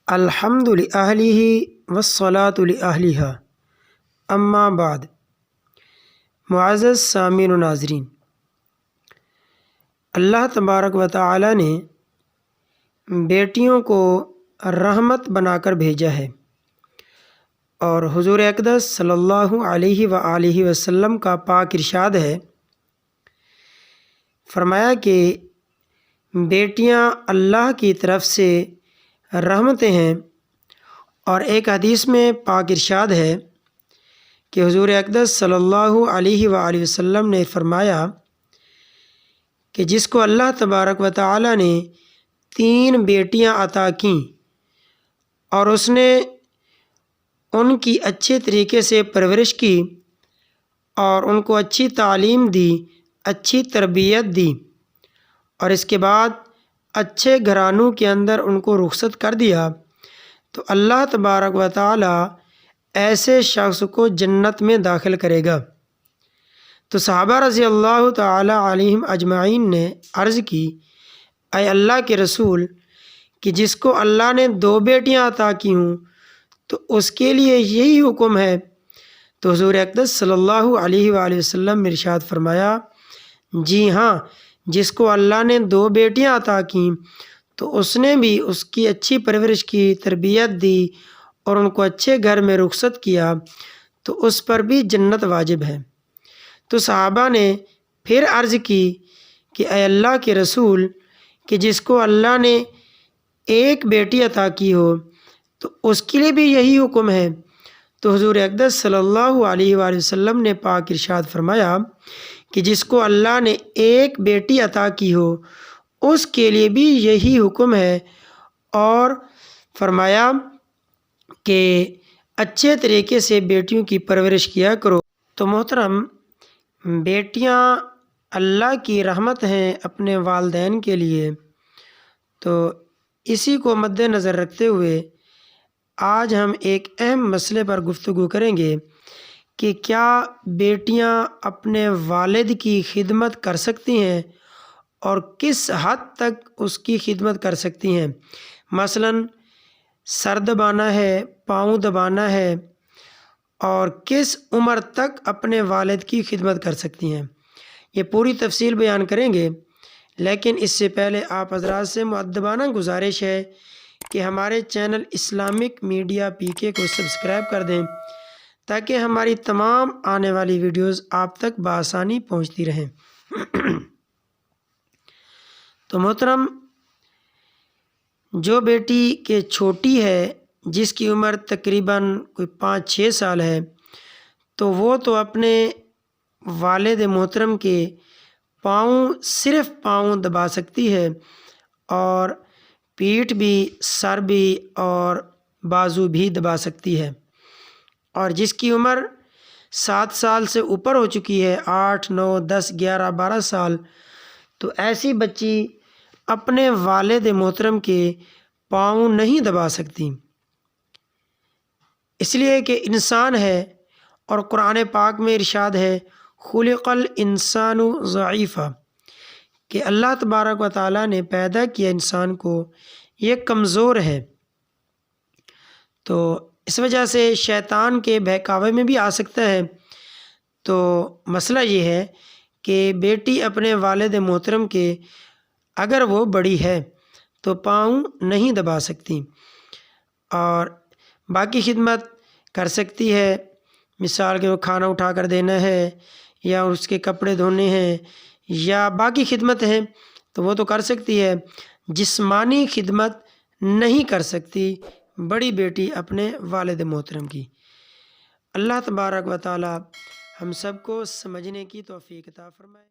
الحمد لأہلہ والصلاة لأہلہا اما بعد۔ معزز سامعین و ناظرین، اللہ تبارک و تعالی نے بیٹیوں کو رحمت بنا کر بھیجا ہے، اور حضور اقدس صلی اللہ علیہ وآلہ وسلم کا پاک ارشاد ہے، فرمایا کہ بیٹیاں اللہ کی طرف سے رحمتیں ہیں۔ اور ایک حدیث میں پاک ارشاد ہے کہ حضور اقدس صلی اللہ علیہ وآلہ وسلم نے فرمایا کہ جس کو اللہ تبارک و تعالی نے 3 بیٹیاں عطا کیں اور اس نے ان کی اچھے طریقے سے پرورش کی اور ان کو اچھی تعلیم دی، اچھی تربیت دی، اور اس کے بعد اچھے گھرانوں کے اندر ان کو رخصت کر دیا، تو اللہ تبارک و تعالی ایسے شخص کو جنت میں داخل کرے گا۔ تو صحابہ رضی اللہ تعالی علیہم اجمعین نے عرض کی، اے اللہ کے رسول، کہ جس کو اللہ نے 2 بیٹیاں عطا کی ہوں تو اس کے لیے یہی حکم ہے؟ تو حضور اقدس صلی اللہ علیہ وآلہ وسلم نے ارشاد فرمایا، جی ہاں، جس کو اللہ نے 2 بیٹیاں عطا کیں تو اس نے بھی اس کی اچھی پرورش کی، تربیت دی اور ان کو اچھے گھر میں رخصت کیا تو اس پر بھی جنت واجب ہے۔ تو صحابہ نے پھر عرض کی کہ اے اللہ کے رسول، کہ جس کو اللہ نے 1 بیٹی عطا کی ہو تو اس کے لیے بھی یہی حکم ہے؟ تو حضور اقدس صلی اللہ علیہ وآلہ وسلم نے پاک ارشاد فرمایا کہ جس کو اللہ نے 1 بیٹی عطا کی ہو اس کے لیے بھی یہی حکم ہے، اور فرمایا کہ اچھے طریقے سے بیٹیوں کی پرورش کیا کرو۔ تو محترم، بیٹیاں اللہ کی رحمت ہیں اپنے والدین کے لیے، تو اسی کو مد نظر رکھتے ہوئے آج ہم ایک اہم مسئلے پر گفتگو کریں گے کہ کیا بیٹیاں اپنے والد کی خدمت کر سکتی ہیں اور کس حد تک اس کی خدمت کر سکتی ہیں۔ مثلاً سر دبانا ہے، پاؤں دبانا ہے، اور کس عمر تک اپنے والد کی خدمت کر سکتی ہیں، یہ پوری تفصیل بیان کریں گے۔ لیکن اس سے پہلے آپ حضرات سے مؤدبانہ گزارش ہے کہ ہمارے چینل اسلامک میڈیا PK کو سبسکرائب کر دیں تاکہ ہماری تمام آنے والی ویڈیوز آپ تک بآسانی پہنچتی رہیں۔ تو محترم، جو بیٹی کہ چھوٹی ہے، جس کی عمر تقریباً کوئی 5-6 سال ہے، تو وہ تو اپنے والد محترم کے صرف پاؤں دبا سکتی ہے، اور پیٹھ بھی، سر بھی اور بازو بھی دبا سکتی ہے۔ اور جس کی عمر 7 سال سے اوپر ہو چکی ہے، 8، 9، 10، 11، 12 سال، تو ایسی بچی اپنے والد محترم کے پاؤں نہیں دبا سکتی، اس لیے کہ انسان ہے، اور قرآن پاک میں ارشاد ہے، خلق الانسان ضعیفا، کہ اللہ تبارک و تعالیٰ نے پیدا کیا انسان کو، یہ کمزور ہے۔ تو اس وجہ سے شیطان کے بہکاوے میں بھی آ سکتا ہے۔ تو مسئلہ یہ ہے کہ بیٹی اپنے والد محترم کے، اگر وہ بڑی ہے تو پاؤں نہیں دبا سکتی، اور باقی خدمت کر سکتی ہے، مثال کے وہ کھانا اٹھا کر دینا ہے، یا اس کے کپڑے دھونے ہیں، یا باقی خدمت ہیں تو وہ تو کر سکتی ہے، جسمانی خدمت نہیں کر سکتی بڑی بیٹی اپنے والد محترم کی۔ اللہ تبارک و تعالی ہم سب کو سمجھنے کی توفیق عطا فرمائے۔